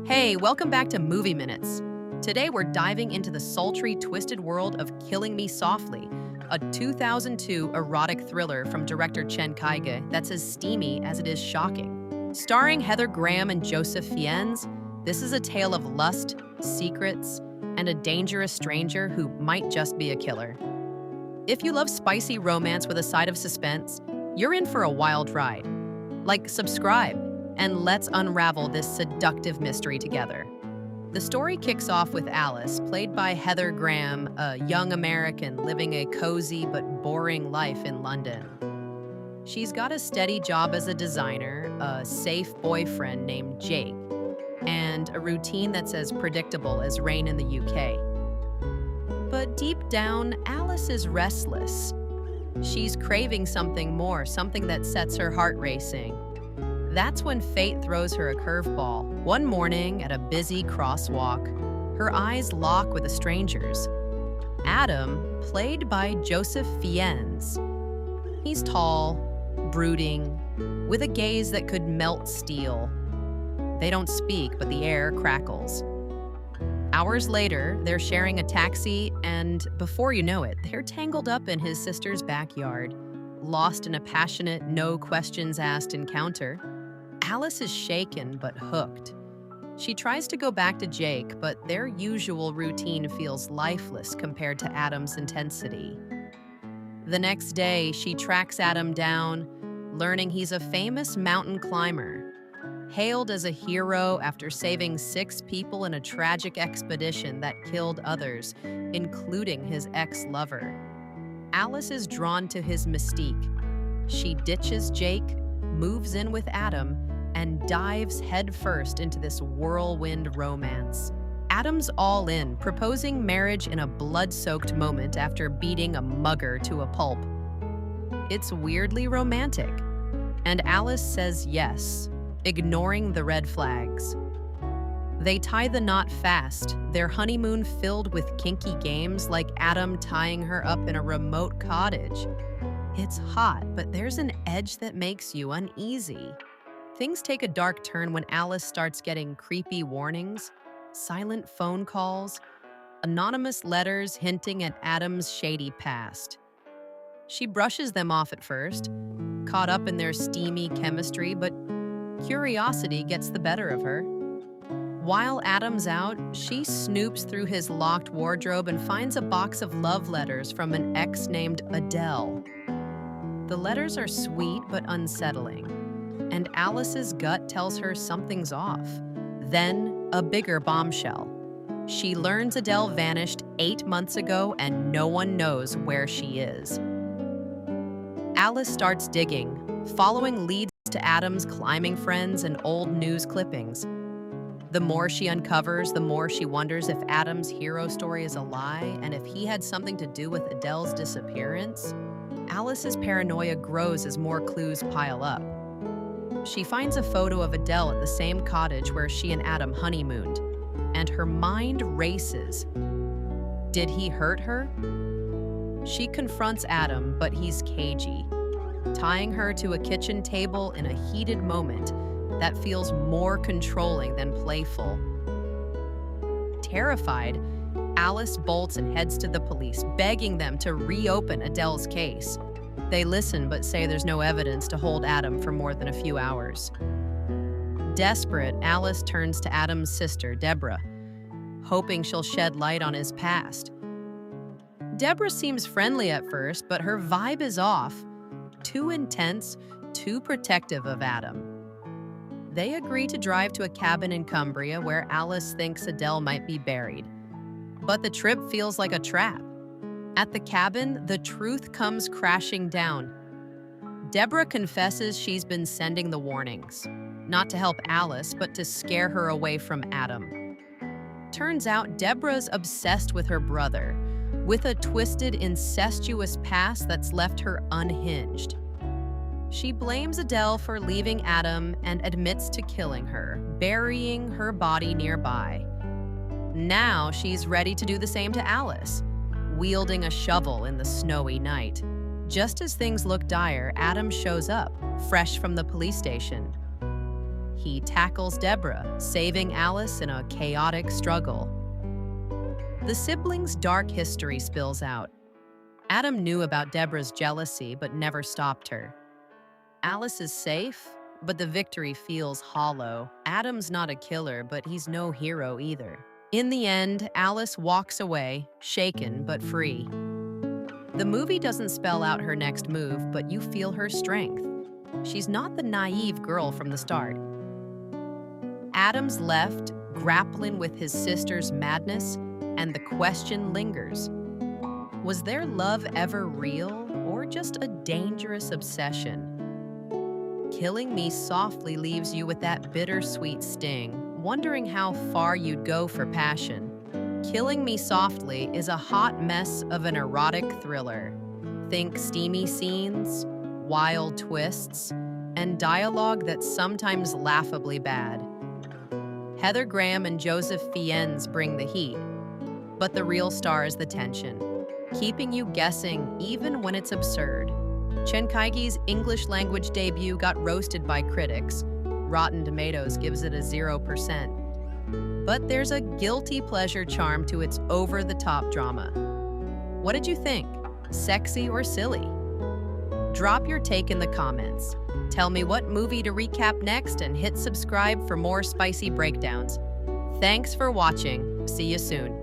Hey, welcome back to Movie Minutes. Today we're diving into the sultry, twisted world of Killing Me Softly, a 2002 erotic thriller from director Chen Kaige that's as steamy as it is shocking. Starring Heather Graham and Joseph Fiennes, this is a tale of lust, secrets, and a dangerous stranger who might just be a killer. If you love spicy romance with a side of suspense, you're in for a wild ride. Subscribe, and let's unravel this seductive mystery together. The story kicks off with Alice, played by Heather Graham, a young American living a cozy but boring life in London. She's got a steady job as a designer, a safe boyfriend named Jake, and a routine that's as predictable as rain in the UK. But deep down, Alice is restless. She's craving something more, something that sets her heart racing. That's when fate throws her a curveball. One morning, at a busy crosswalk, her eyes lock with a stranger's. Adam, played by Joseph Fiennes. He's tall, brooding, with a gaze that could melt steel. They don't speak, but the air crackles. Hours later, they're sharing a taxi, and before you know it, they're tangled up in his sister's backyard, lost in a passionate, no-questions-asked encounter. Alice is shaken but hooked. She tries to go back to Jake, but their usual routine feels lifeless compared to Adam's intensity. The next day, she tracks Adam down, learning he's a famous mountain climber, hailed as a hero after saving 6 people in a tragic expedition that killed others, including his ex-lover. Alice is drawn to his mystique. She ditches Jake, moves in with Adam, and dives headfirst into this whirlwind romance. Adam's all in, proposing marriage in a blood-soaked moment after beating a mugger to a pulp. It's weirdly romantic, and Alice says yes, ignoring the red flags. They tie the knot fast, their honeymoon filled with kinky games like Adam tying her up in a remote cottage. It's hot, but there's an edge that makes you uneasy. Things take a dark turn when Alice starts getting creepy warnings, silent phone calls, anonymous letters hinting at Adam's shady past. She brushes them off at first, caught up in their steamy chemistry, but curiosity gets the better of her. While Adam's out, she snoops through his locked wardrobe and finds a box of love letters from an ex named Adele. The letters are sweet but unsettling, and Alice's gut tells her something's off. Then, a bigger bombshell. She learns Adele vanished 8 months ago and no one knows where she is. Alice starts digging, following leads to Adam's climbing friends and old news clippings. The more she uncovers, the more she wonders if Adam's hero story is a lie and if he had something to do with Adele's disappearance. Alice's paranoia grows as more clues pile up. She finds a photo of Adele at the same cottage where she and Adam honeymooned, and her mind races. Did he hurt her? She confronts Adam, but he's cagey, tying her to a kitchen table in a heated moment that feels more controlling than playful. Terrified, Alice bolts and heads to the police, begging them to reopen Adele's case. They listen but say there's no evidence to hold Adam for more than a few hours. Desperate, Alice turns to Adam's sister, Deborah, hoping she'll shed light on his past. Deborah seems friendly at first, but her vibe is off. Too intense, too protective of Adam. They agree to drive to a cabin in Cumbria where Alice thinks Adele might be buried. But the trip feels like a trap. At the cabin, the truth comes crashing down. Deborah confesses she's been sending the warnings, not to help Alice, but to scare her away from Adam. Turns out Deborah's obsessed with her brother, with a twisted, incestuous past that's left her unhinged. She blames Adele for leaving Adam and admits to killing her, burying her body nearby. Now she's ready to do the same to Alice, wielding a shovel in the snowy night. Just as things look dire, Adam shows up, fresh from the police station. he tackles Deborah, saving Alice in a chaotic struggle. The siblings' dark history spills out. Adam knew about Deborah's jealousy but never stopped her. Alice is safe, but the victory feels hollow. Adam's not a killer, but he's no hero either. In the end, Alice walks away, shaken but free. The movie doesn't spell out her next move, but you feel her strength. She's not the naive girl from the start. Adam's left, grappling with his sister's madness, and the question lingers. Was their love ever real, or just a dangerous obsession? Killing Me Softly leaves you with that bittersweet sting, wondering how far you'd go for passion. Killing Me Softly is a hot mess of an erotic thriller. Think steamy scenes, wild twists, and dialogue that's sometimes laughably bad. Heather Graham and Joseph Fiennes bring the heat, but the real star is the tension, keeping you guessing even when it's absurd. Chen Kaige's English language debut got roasted by critics. Rotten Tomatoes gives it a 0%. But there's a guilty pleasure charm to its over-the-top drama. What did you think? Sexy or silly? Drop your take in the comments. Tell me what movie to recap next and hit subscribe for more spicy breakdowns. Thanks for watching. See you soon.